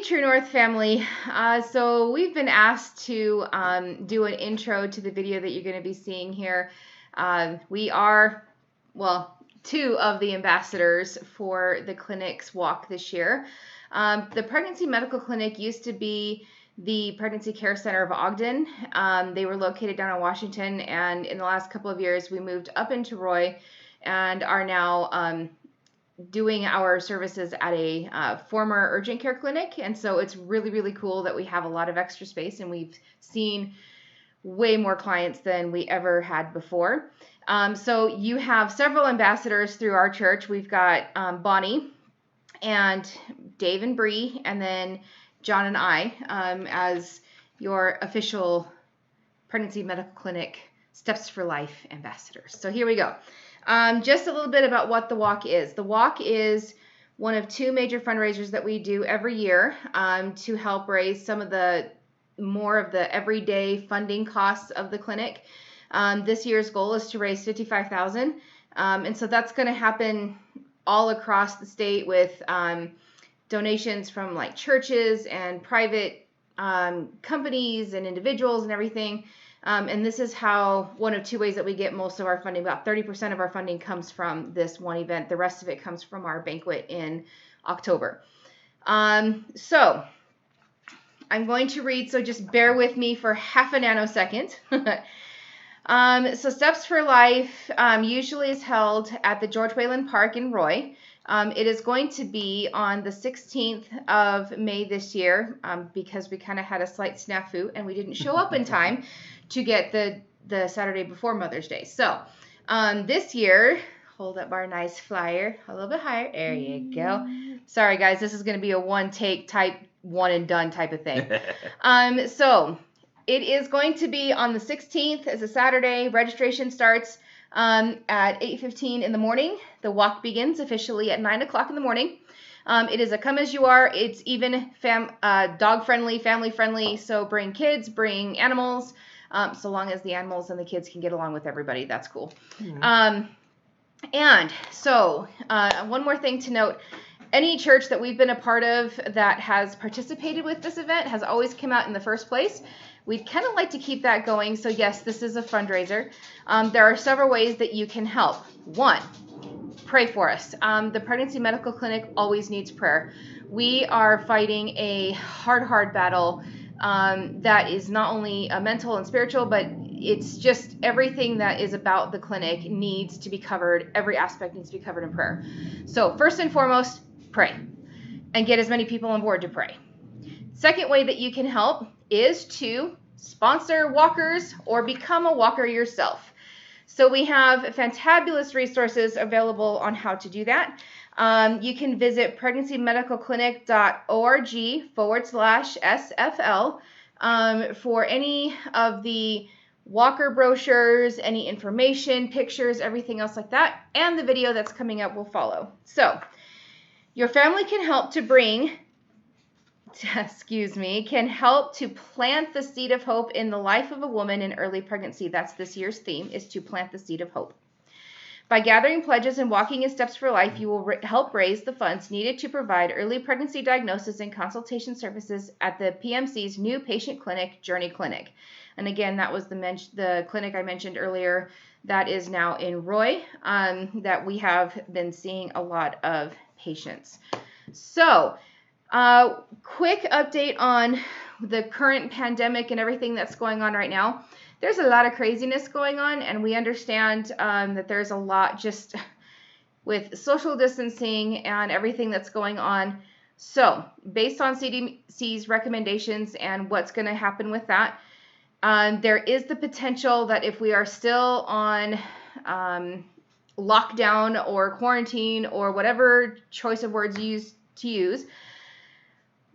True North family. So we've been asked to do an intro to the video that you're going to be seeing here. We are, well, two of the ambassadors for the clinic's walk this year. The Pregnancy Medical Clinic used to be the Pregnancy Care Center of Ogden. They were located down in Washington, and in the last couple of years, we moved up into Roy and are now doing our services at a former urgent care clinic. And so it's really, really cool that we have a lot of extra space, and we've seen way more clients than we ever had before. So you have several ambassadors through our church. We've got Bonnie and Dave and Bree, and then John and I as your official Pregnancy Medical Clinic Steps for Life ambassadors. So here we go. Just a little bit about what the walk is. The walk is one of two major fundraisers that we do every year to help raise some of the more of the everyday funding costs of the clinic. This year's goal is to raise $55,000, and so that's going to happen all across the state with donations from like churches and private companies and individuals and everything. And this is how one of two ways that we get most of our funding. About 30% of our funding comes from this one event. The rest of it comes from our banquet in October. So I'm going to read, so just bear with me for half a nanosecond. So Steps for Life usually is held at the George Wayland Park in Roy. It is going to be on the 16th of May this year because we kind of had a slight snafu and we didn't show up in time to get the Saturday before Mother's Day. So this year, hold up our nice flyer a little bit higher. There you go. Sorry, guys, this is going to be a one-take type, one and done type of thing. So it is going to be on the 16th as a Saturday. Registration starts at 8:15 in the morning. The walk begins officially at 9 o'clock in the morning. It is a come as you are. It's even dog-friendly, family-friendly, so bring kids, bring animals, so long as the animals and the kids can get along with everybody. That's cool. Mm-hmm. And so one more thing to note. Any church that we've been a part of that has participated with this event has always come out in the first place. We'd kind of like to keep that going. So yes, this is a fundraiser. There are several ways that you can help. One, pray for us. The Pregnancy Medical Clinic always needs prayer. We are fighting a hard battle that is not only mental and spiritual, but it's just everything that is about the clinic needs to be covered. Every aspect needs to be covered in prayer. So first and foremost, pray and get as many people on board to pray. Second way that you can help is to sponsor walkers or become a walker yourself. So we have fantabulous resources available on how to do that. You can visit pregnancy-medicalclinic.org/SFL for any of the walker brochures, any information, pictures, everything else like that, and the video that's coming up will follow. So your family can help to can help to plant the seed of hope in the life of a woman in early pregnancy. That's this year's theme, is to plant the seed of hope. By gathering pledges and walking in Steps for Life, you will help raise the funds needed to provide early pregnancy diagnosis and consultation services at the PMC's new patient clinic, Journey Clinic. And again, that was the clinic I mentioned earlier that is now in Roy, that we have been seeing a lot of patients. So, quick update on the current pandemic and everything that's going on right now. There's a lot of craziness going on, and we understand that there's a lot just with social distancing and everything that's going on. So, based on CDC's recommendations and what's going to happen with that, there is the potential that if we are still on lockdown or quarantine or whatever choice of words you use,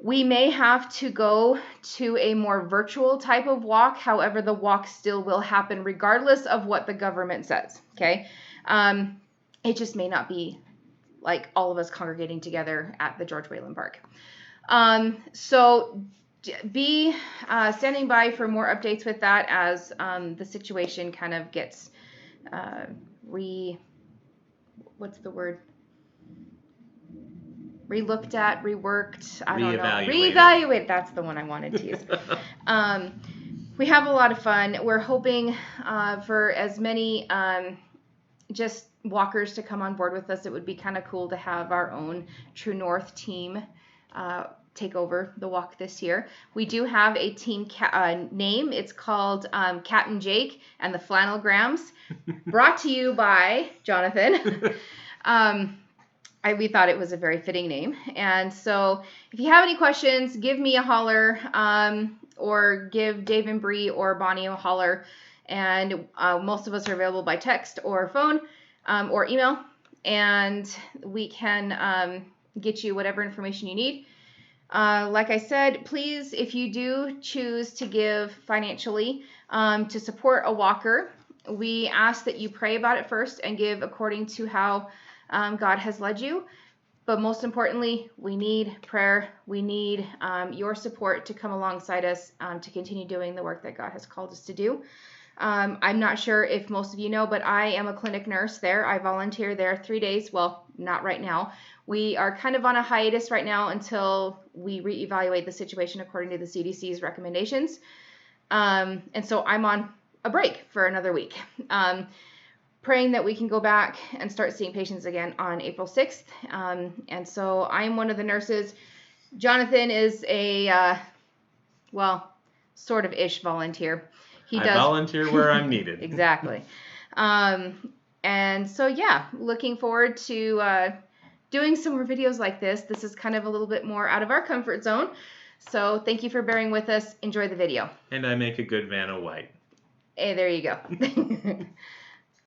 we may have to go to a more virtual type of walk. However, the walk still will happen regardless of what the government says, okay? It just may not be like all of us congregating together at the George Wayland Park. So be standing by for more updates with that as the situation kind of gets relooked at, reworked, I don't know. Reevaluated. Reevaluate, that's the one I wanted to use. We have a lot of fun. We're hoping for as many just walkers to come on board with us. It would be kind of cool to have our own True North team take over the walk this year. We do have a team name. It's called Captain Jake and the Flannelgrams, brought to you by Jonathan. We thought it was a very fitting name. And so if you have any questions, give me a holler, or give Dave and Bree or Bonnie a holler. And most of us are available by text or phone or email. And we can get you whatever information you need. Like I said, please, if you do choose to give financially to support a walker, we ask that you pray about it first and give according to how God has led you. But most importantly, we need prayer. We need your support to come alongside us to continue doing the work that God has called us to do. I'm not sure if most of you know, but I am a clinic nurse there. I volunteer there 3 days. Well, not right now. We are kind of on a hiatus right now until we reevaluate the situation according to the CDC's recommendations. And so I'm on a break for another week. Praying that we can go back and start seeing patients again on April 6th. And so I'm one of the nurses. Jonathan is a, sort of ish volunteer. I volunteer where I'm needed. Exactly. And so, yeah, looking forward to doing some more videos like this. This is kind of a little bit more out of our comfort zone. So thank you for bearing with us. Enjoy the video. And I make a good Vanna White. Hey, there you go.